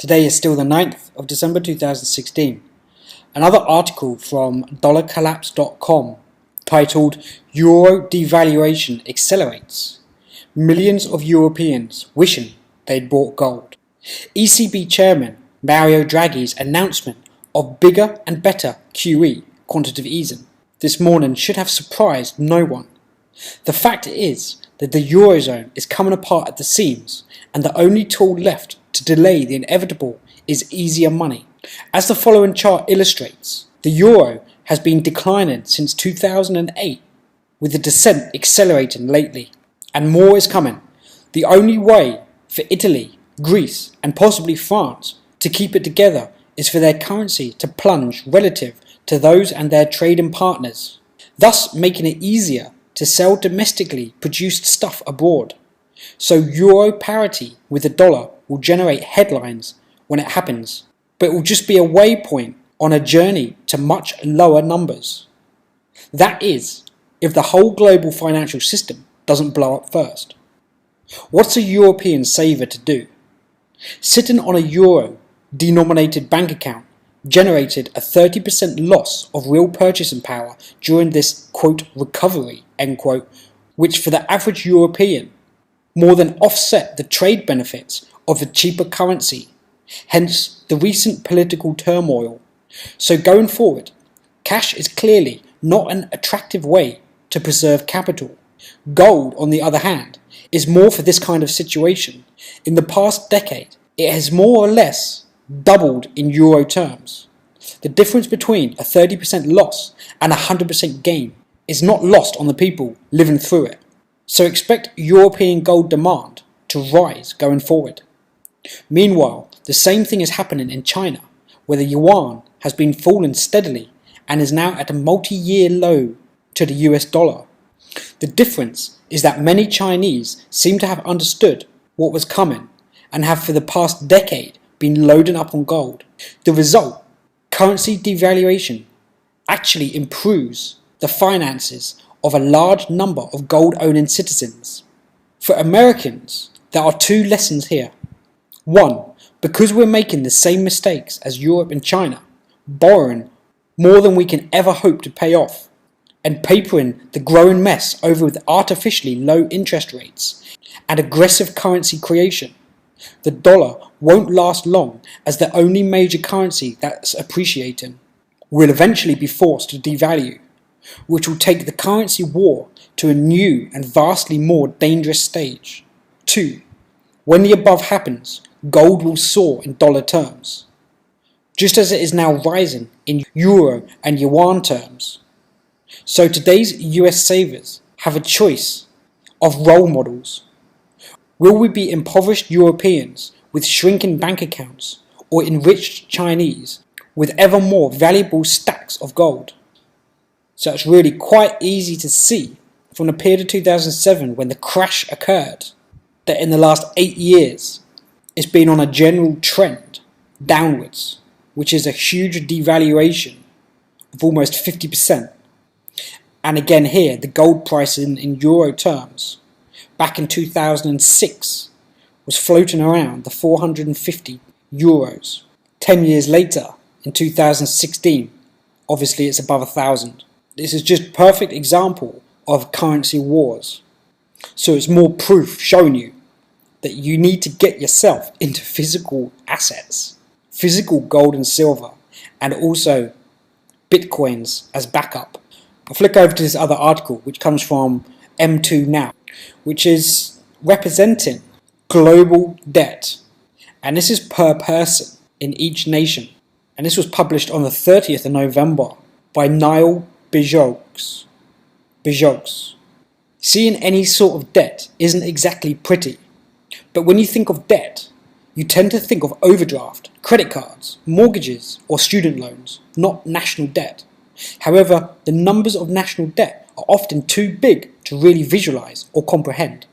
Today is still the 9th of December 2016. Another article from dollarcollapse.com titled Euro Devaluation Accelerates. Millions of Europeans wishing they'd bought gold. ECB Chairman Mario Draghi's announcement of bigger and better QE, quantitative easing, this morning should have surprised no one. The fact is that the Eurozone is coming apart at the seams, and the only tool left to delay the inevitable is easier money. As the following chart illustrates, the euro has been declining since 2008, with the descent accelerating lately, and more is coming. The only way for Italy, Greece and possibly France to keep it together is for their currency to plunge relative to those and their trading partners, thus making it easier to sell domestically produced stuff abroad. So euro parity with the dollar will generate headlines when it happens, but it will just be a waypoint on a journey to much lower numbers. That is, if the whole global financial system doesn't blow up first. What's a European saver to do? Sitting on a euro denominated bank account generated a 30% loss of real purchasing power during this quote recovery end quote, which for the average European more than offset the trade benefits of a cheaper currency, hence the recent political turmoil. So going forward, cash is clearly not an attractive way to preserve capital. Gold, on the other hand, is more for this kind of situation. In the past decade, it has more or less doubled in euro terms. The difference between a 30% loss and a 100% gain is not lost on the people living through it. So expect European gold demand to rise going forward. Meanwhile, the same thing is happening in China, where the yuan has been falling steadily and is now at a multi-year low to the US dollar. The difference is that many Chinese seem to have understood what was coming and have for the past decade been loading up on gold. The result, currency devaluation, actually improves the finances of a large number of gold-owning citizens. For Americans, there are two lessons here. One, because we're making the same mistakes as Europe and China, borrowing more than we can ever hope to pay off, and papering the growing mess over with artificially low interest rates and aggressive currency creation, the dollar won't last long as the only major currency that's appreciating will eventually be forced to devalue, which will take the currency war to a new and vastly more dangerous stage. 2. When the above happens, gold will soar in dollar terms, just as it is now rising in euro and yuan terms. So today's US savers have a choice of role models. Will we be impoverished Europeans with shrinking bank accounts, or enriched Chinese with ever more valuable stacks of gold? So it's really quite easy to see from the period of 2007 when the crash occurred that in the last 8 years it's been on a general trend downwards, which is a huge devaluation of almost 50%. And again here, the gold price in euro terms back in 2006 was floating around the 450 euros. 10 years later, in 2016, obviously it's above 1,000. This is just a perfect example of currency wars. So it's more proof showing you that you need to get yourself into physical assets, physical gold and silver, and also bitcoins as backup. I'll flick over to this other article, which comes from M2 Now, which is representing global debt. And this is per person in each nation. And this was published on the 30th of November by Niall Bijaux. Seeing any sort of debt isn't exactly pretty, but when you think of debt, you tend to think of overdraft, credit cards, mortgages or student loans, not national debt. However, the numbers of national debt are often too big to really visualize or comprehend.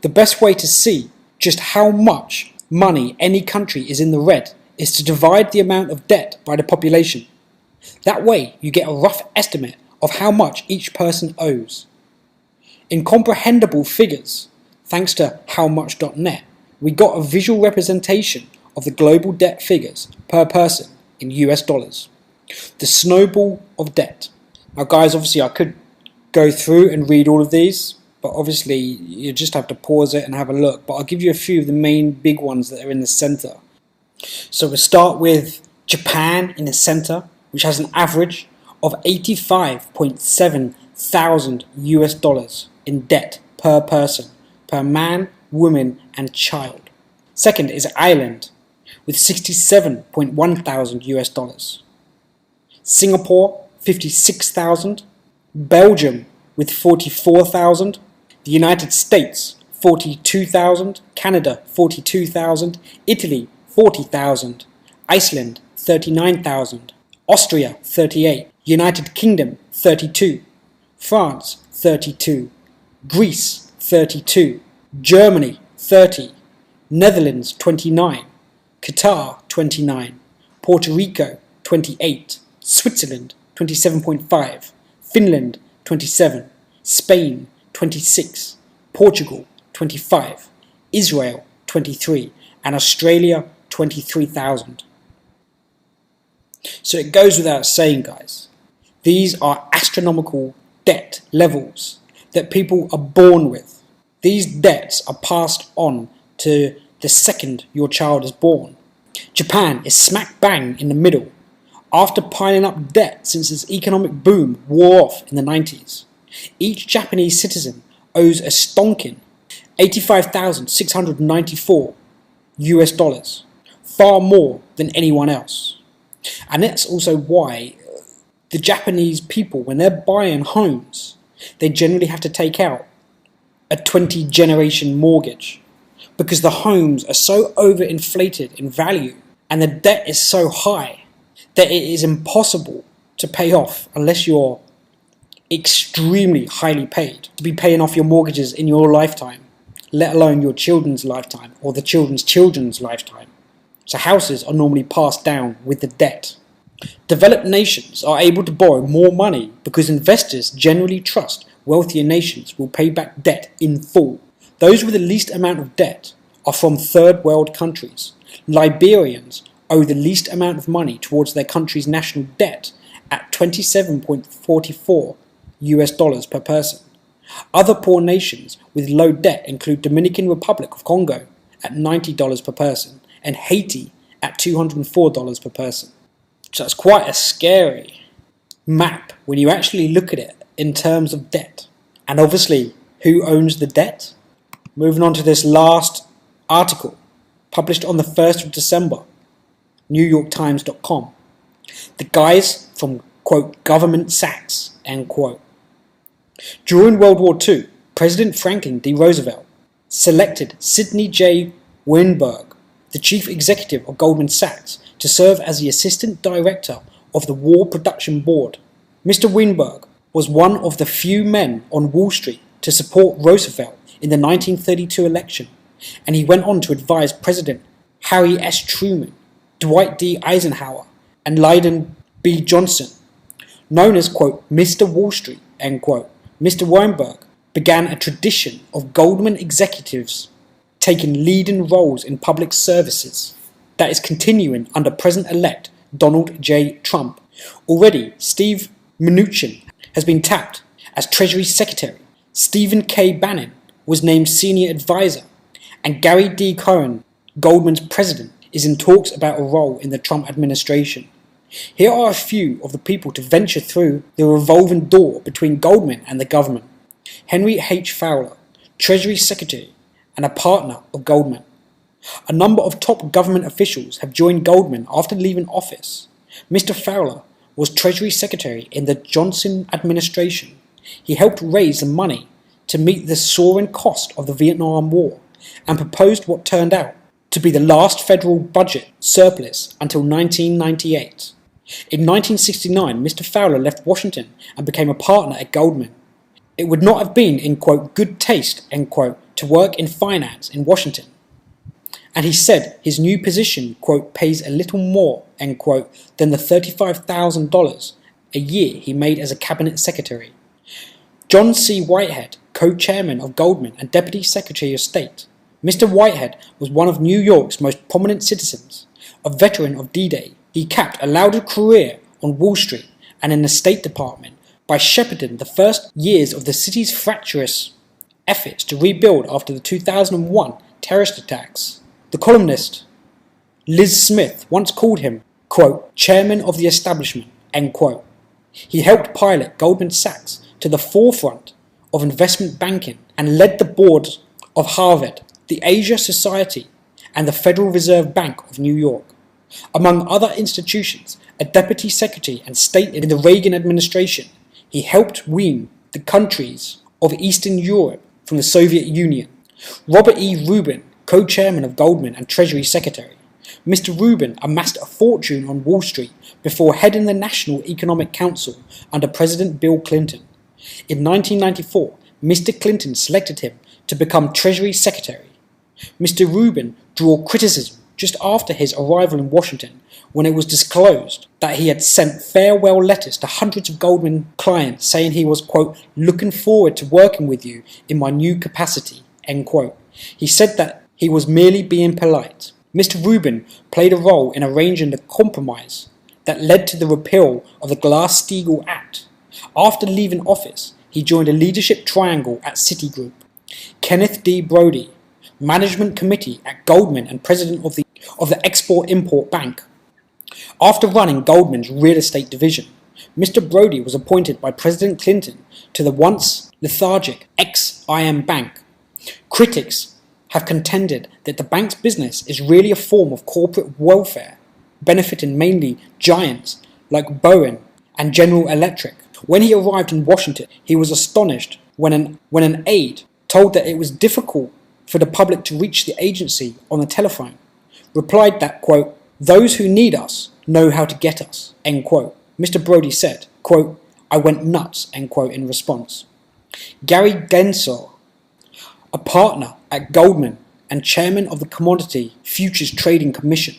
The best way to see just how much money any country is in the red is to divide the amount of debt by the population. That way you get a rough estimate of how much each person owes. In comprehensible figures, thanks to howmuch.net, we got a visual representation of the global debt figures per person in US dollars. The snowball of debt. Now guys, obviously I could go through and read all of these, but obviously you just have to pause it and have a look. But I'll give you a few of the main big ones that are in the center. So we'll start with Japan in the center, which has an average of 85.7 thousand US dollars in debt per person, per man, woman and child. Second is Ireland with 67.1 thousand US dollars. Singapore 56,000, Belgium with 44,000, the United States 42,000, Canada 42,000, Italy 40,000, Iceland 39,000, Austria 38, United Kingdom 32, France 32, Greece 32, Germany 30, Netherlands 29, Qatar 29, Puerto Rico 28, Switzerland 27.5, Finland 27, Spain 26, Portugal 25, Israel 23, and Australia 23,000. So it goes without saying, guys, these are astronomical debt levels that people are born with. These debts are passed on to the second your child is born. Japan is smack bang in the middle, after piling up debt since its economic boom wore off in the 90s. Each Japanese citizen owes a stonking 85,694 US dollars, far more than anyone else. And that's also why the Japanese people, when they're buying homes, they generally have to take out a 20-generation mortgage, because the homes are so overinflated in value and the debt is so high that it is impossible to pay off unless you're extremely highly paid to be paying off your mortgages in your lifetime, let alone your children's lifetime or the children's children's lifetime. So houses are normally passed down with the debt. Developed nations are able to borrow more money because investors generally trust wealthier nations will pay back debt in full. Those with the least amount of debt are from third world countries. Liberians owe the least amount of money towards their country's national debt at 27.44 US dollars per person. Other poor nations with low debt include Dominican Republic of Congo at $90 per person and Haiti at $204 per person. So that's quite a scary map when you actually look at it in terms of debt. And obviously, who owns the debt? Moving on to this last article, published on the 1st of December, NewYorkTimes.com. The guys from, quote, Goldman Sachs, end quote. During World War II, President Franklin D. Roosevelt selected Sidney J. Weinberg, the chief executive of Goldman Sachs, to serve as the assistant director of the War Production Board. Mr. Weinberg was one of the few men on Wall Street to support Roosevelt in the 1932 election, and he went on to advise President Harry S. Truman, Dwight D. Eisenhower, and Lyndon B. Johnson. Known as, quote, Mr. Wall Street, end quote, Mr. Weinberg began a tradition of Goldman executives taking leading roles in public services that is continuing under President-elect Donald J. Trump. Already, Steve Mnuchin has been tapped as Treasury Secretary. Stephen K. Bannon was named Senior Advisor, and Gary D. Cohen, Goldman's president, is in talks about a role in the Trump administration. Here are a few of the people to venture through the revolving door between Goldman and the government. Henry H. Fowler, Treasury Secretary and a partner of Goldman. A number of top government officials have joined Goldman after leaving office. Mr. Fowler was Treasury Secretary in the Johnson administration. He helped raise the money to meet the soaring cost of the Vietnam War and proposed what turned out to be the last federal budget surplus until 1998. In 1969, Mr. Fowler left Washington and became a partner at Goldman. It would not have been in, quote, good taste, end quote, to work in finance in Washington. And he said his new position, quote, pays a little more, end quote, than the $35,000 a year he made as a cabinet secretary. John C. Whitehead, co-chairman of Goldman and Deputy Secretary of State, Mr. Whitehead was one of New York's most prominent citizens, a veteran of D-Day. He capped a lauded career on Wall Street and in the State Department by shepherding the first years of the city's fractious efforts to rebuild after the 2001 terrorist attacks. The columnist Liz Smith once called him, quote, chairman of the establishment, end quote. He helped pilot Goldman Sachs to the forefront of investment banking and led the boards of Harvard, the Asia Society, and the Federal Reserve Bank of New York. Among other institutions, a deputy secretary and state in the Reagan administration, he helped wean the countries of Eastern Europe from the Soviet Union. Robert E. Rubin, co-chairman of Goldman and Treasury Secretary. Mr. Rubin amassed a fortune on Wall Street before heading the National Economic Council under President Bill Clinton. In 1994, Mr. Clinton selected him to become Treasury Secretary. Mr. Rubin drew criticism just after his arrival in Washington when it was disclosed that he had sent farewell letters to hundreds of Goldman clients saying he was, quote, looking forward to working with you in my new capacity, end quote. He said that he was merely being polite. Mr. Rubin played a role in arranging the compromise that led to the repeal of the Glass-Steagall Act. After leaving office, he joined a leadership triangle at Citigroup. Kenneth D. Brody, management committee at Goldman and president of the Export-Import Bank. After running Goldman's real estate division, Mr. Brody was appointed by President Clinton to the once lethargic ex-IM Bank. Critics have contended that the bank's business is really a form of corporate welfare, benefiting mainly giants like Boeing and General Electric. When he arrived in Washington, he was astonished when an aide told that it was difficult for the public to reach the agency on the telephone, replied that, quote, those who need us know how to get us, end quote. Mr. Brody said, quote, I went nuts, end quote, in response. Gary Gensler, a partner at Goldman and chairman of the Commodity Futures Trading Commission,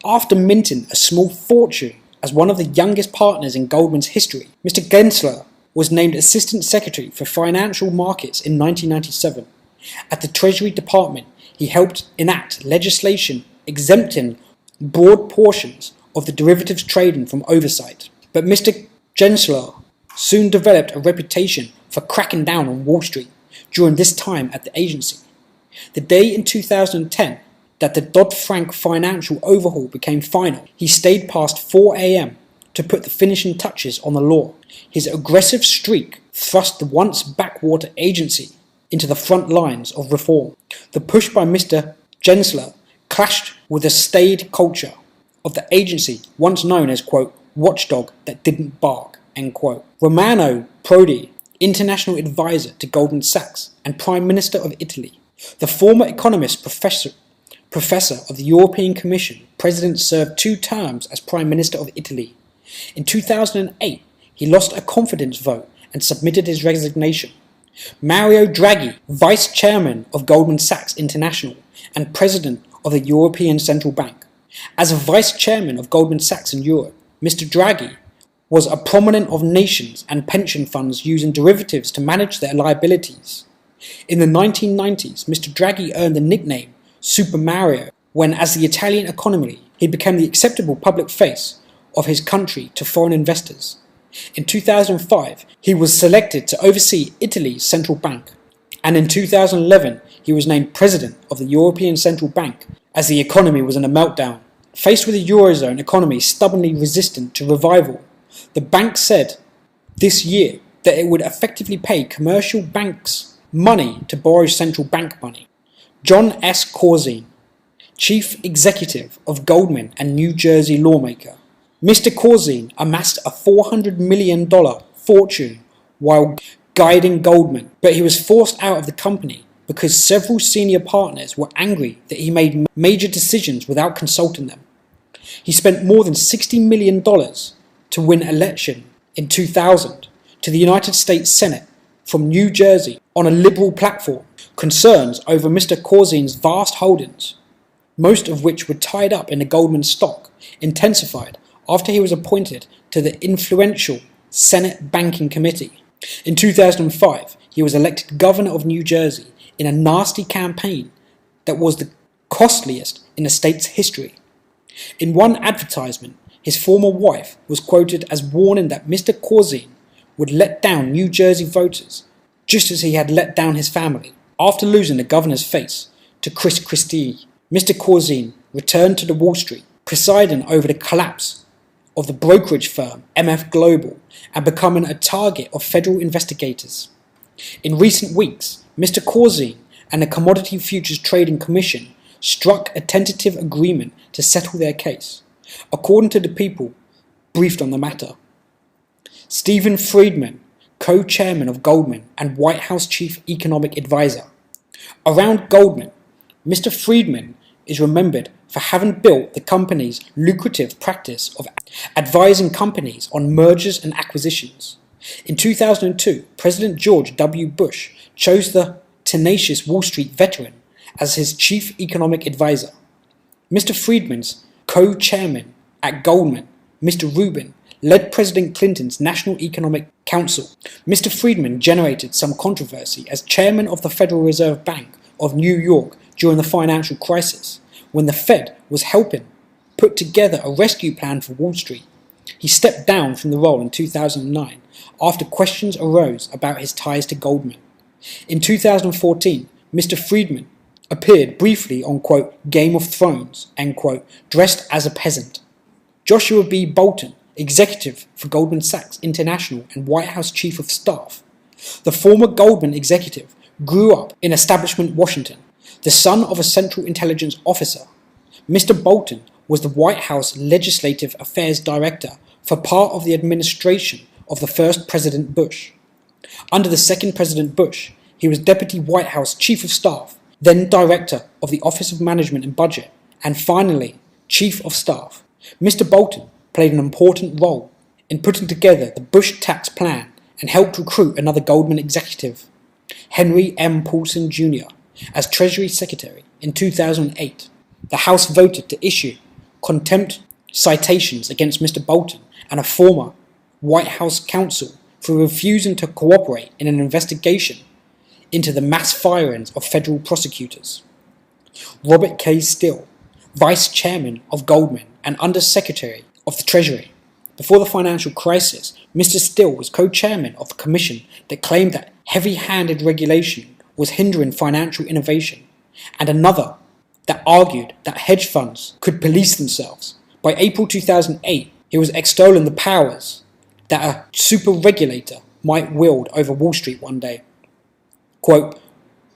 after minting a small fortune as one of the youngest partners in Goldman's history, Mr. Gensler was named Assistant Secretary for Financial Markets in 1997. At the Treasury Department, he helped enact legislation exempting broad portions of the derivatives trading from oversight. But Mr. Gensler soon developed a reputation for cracking down on Wall Street during this time at the agency. The day in 2010 that the Dodd-Frank financial overhaul became final, he stayed past 4 a.m. to put the finishing touches on the law. His aggressive streak thrust the once backwater agency into the front lines of reform. The push by Mr. Gensler clashed with the staid culture of the agency, once known as, quote, watchdog that didn't bark, end quote. Romano Prodi, international advisor to Goldman Sachs and Prime Minister of Italy, the former economist professor of the European Commission, President served 2 terms as Prime Minister of Italy. In 2008, he lost a confidence vote and submitted his resignation. Mario Draghi, Vice Chairman of Goldman Sachs International and President of the European Central Bank. As a Vice Chairman of Goldman Sachs in Europe, Mr. Draghi was a prominent of nations and pension funds using derivatives to manage their liabilities. In the 1990s, Mr. Draghi earned the nickname Super Mario when, as the Italian economy, he became the acceptable public face of his country to foreign investors. In 2005, he was selected to oversee Italy's central bank, and in 2011, he was named president of the European Central Bank as the economy was in a meltdown. Faced with a Eurozone economy stubbornly resistant to revival, the bank said this year that it would effectively pay commercial banks money to borrow central bank money. John S. Corzine, chief executive of Goldman and New Jersey lawmaker. Mr. Corzine amassed a $400 million fortune while guiding Goldman, but he was forced out of the company because several senior partners were angry that he made major decisions without consulting them. He spent more than $60 million to win election in 2000 to the United States Senate from New Jersey on a liberal platform. Concerns over Mr. Corzine's vast holdings, most of which were tied up in the Goldman stock, intensified after he was appointed to the influential Senate Banking Committee. In 2005, he was elected governor of New Jersey in a nasty campaign that was the costliest in the state's history. In one advertisement, his former wife was quoted as warning that Mr. Corzine would let down New Jersey voters just as he had let down his family. After losing the governor's face to Chris Christie, Mr. Corzine returned to the Wall Street, presiding over the collapse of the brokerage firm MF Global and becoming a target of federal investigators. In recent weeks, Mr. Corzine and the Commodity Futures Trading Commission struck a tentative agreement to settle their case, according to the people briefed on the matter. Stephen Friedman, co-chairman of Goldman and White House chief economic advisor. Around Goldman, Mr. Friedman is remembered for having built the company's lucrative practice of advising companies on mergers and acquisitions. In 2002, President George W. Bush chose the tenacious Wall Street veteran as his chief economic advisor. Mr. Friedman's co-chairman at Goldman, Mr. Rubin, led President Clinton's National Economic Council. Mr. Friedman generated some controversy as chairman of the Federal Reserve Bank of New York during the financial crisis, when the Fed was helping put together a rescue plan for Wall Street. He stepped down from the role in 2009 after questions arose about his ties to Goldman. In 2014, Mr. Friedman appeared briefly on, quote, Game of Thrones, end quote, dressed as a peasant. Joshua B. Bolten, executive for Goldman Sachs International and White House Chief of Staff. The former Goldman executive grew up in establishment Washington, the son of a Central Intelligence officer. Mr. Bolten was the White House Legislative Affairs Director for part of the administration of the first President Bush. Under the second President Bush, he was Deputy White House Chief of Staff, then Director of the Office of Management and Budget, and finally, Chief of Staff. Mr. Bolten played an important role in putting together the Bush tax plan and helped recruit another Goldman executive, Henry M. Paulson Jr., as Treasury Secretary in 2008. The House voted to issue contempt citations against Mr. Bolten and a former White House counsel for refusing to cooperate in an investigation into the mass firings of federal prosecutors. Robert K. Still, Vice Chairman of Goldman and Under-Secretary of the Treasury. Before the financial crisis, Mr. Still was co-chairman of the commission that claimed that heavy-handed regulation was hindering financial innovation, and another that argued that hedge funds could police themselves. By April 2008, he was extolling the powers that a super regulator might wield over Wall Street one day. Quote,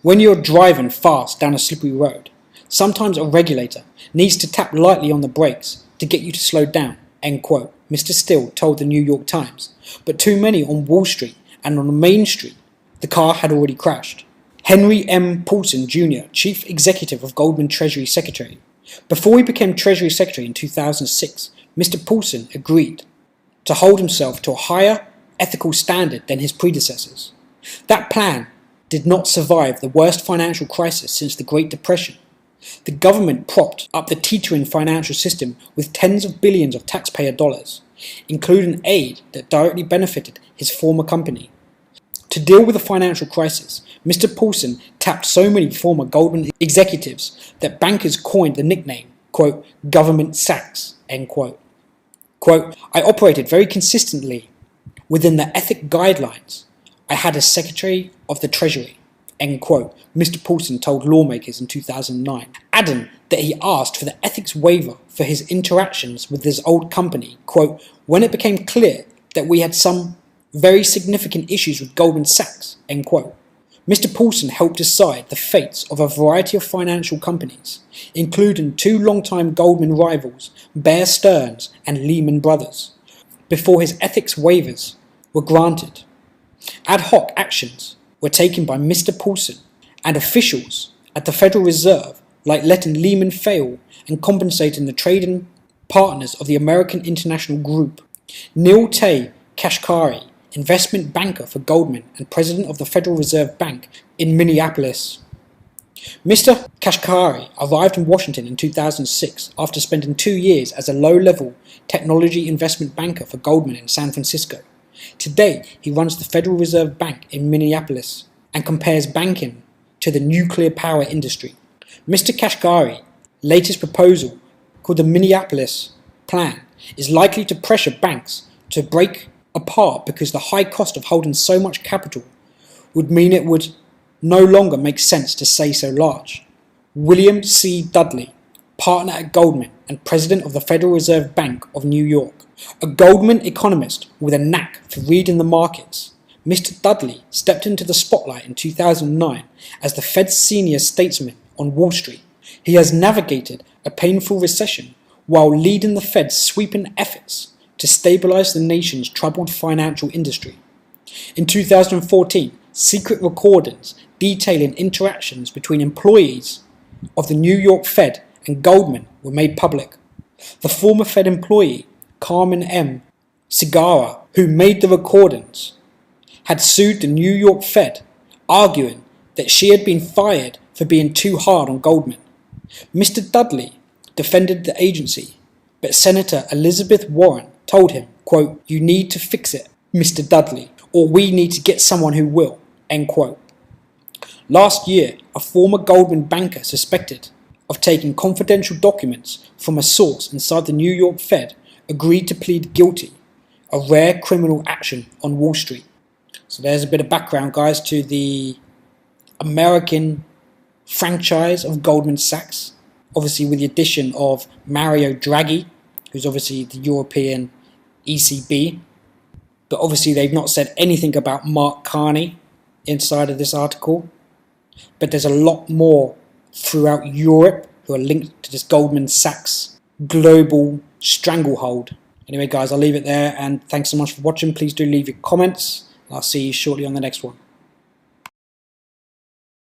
when you're driving fast down a slippery road, sometimes a regulator needs to tap lightly on the brakes to get you to slow down, end quote, Mr. Still told the New York Times. But too many on Wall Street and on the Main Street, the car had already crashed. Henry M. Paulson Jr., Chief Executive of Goldman Treasury Secretary. Before he became Treasury Secretary in 2006, Mr. Paulson agreed to hold himself to a higher ethical standard than his predecessors. That plan did not survive the worst financial crisis since the Great Depression. The government propped up the teetering financial system with tens of billions of taxpayer dollars, including aid that directly benefited his former company. To deal with the financial crisis, Mr. Paulson tapped so many former Goldman executives that bankers coined the nickname, quote, Government Sachs, end quote. Quote, I operated very consistently within the ethic guidelines I had as Secretary of the Treasury, end quote, Mr. Paulson told lawmakers in 2009, adding that he asked for the ethics waiver for his interactions with his old company, quote, when it became clear that we had some very significant issues with Goldman Sachs, end quote. Mr. Paulson helped decide the fates of a variety of financial companies, including two longtime Goldman rivals, Bear Stearns and Lehman Brothers, before his ethics waivers were granted. Ad hoc actions were taken by Mr. Paulson and officials at the Federal Reserve, like letting Lehman fail and compensating the trading partners of the American International Group. Neil Tay Kashkari, investment banker for Goldman and president of the Federal Reserve Bank in Minneapolis. Mr. Kashkari arrived in Washington in 2006 after spending 2 years as a low-level technology investment banker for Goldman in San Francisco. Today, he runs the Federal Reserve Bank in Minneapolis and compares banking to the nuclear power industry. Mr. Kashgari's latest proposal, called the Minneapolis Plan, is likely to pressure banks to break apart because the high cost of holding so much capital would mean it would no longer make sense to stay so large. William C. Dudley, partner at Goldman and president of the Federal Reserve Bank of New York, a Goldman economist with a knack for reading the markets, Mr. Dudley stepped into the spotlight in 2009 as the Fed's senior statesman on Wall Street. He has navigated a painful recession while leading the Fed's sweeping efforts to stabilize the nation's troubled financial industry. In 2014, secret recordings detailing interactions between employees of the New York Fed and Goldman were made public. The former Fed employee, Carmen M. Segarra, who made the recordings, had sued the New York Fed, arguing that she had been fired for being too hard on Goldman. Mr. Dudley defended the agency, but Senator Elizabeth Warren told him, quote, "You need to fix it, Mr. Dudley, or we need to get someone who will," end quote. Last year, a former Goldman banker suspected of taking confidential documents from a source inside the New York Fed agreed to plead guilty, a rare criminal action on Wall Street. So there's a bit of background, guys, to the American franchise of Goldman Sachs, obviously with the addition of Mario Draghi, who's obviously the European ECB, but obviously they've not said anything about Mark Carney inside of this article, but there's a lot more throughout Europe who are linked to this Goldman Sachs global stranglehold. Anyway, guys, I'll leave it there, and thanks so much for watching. Please do leave your comments, and I'll see you shortly on the next one.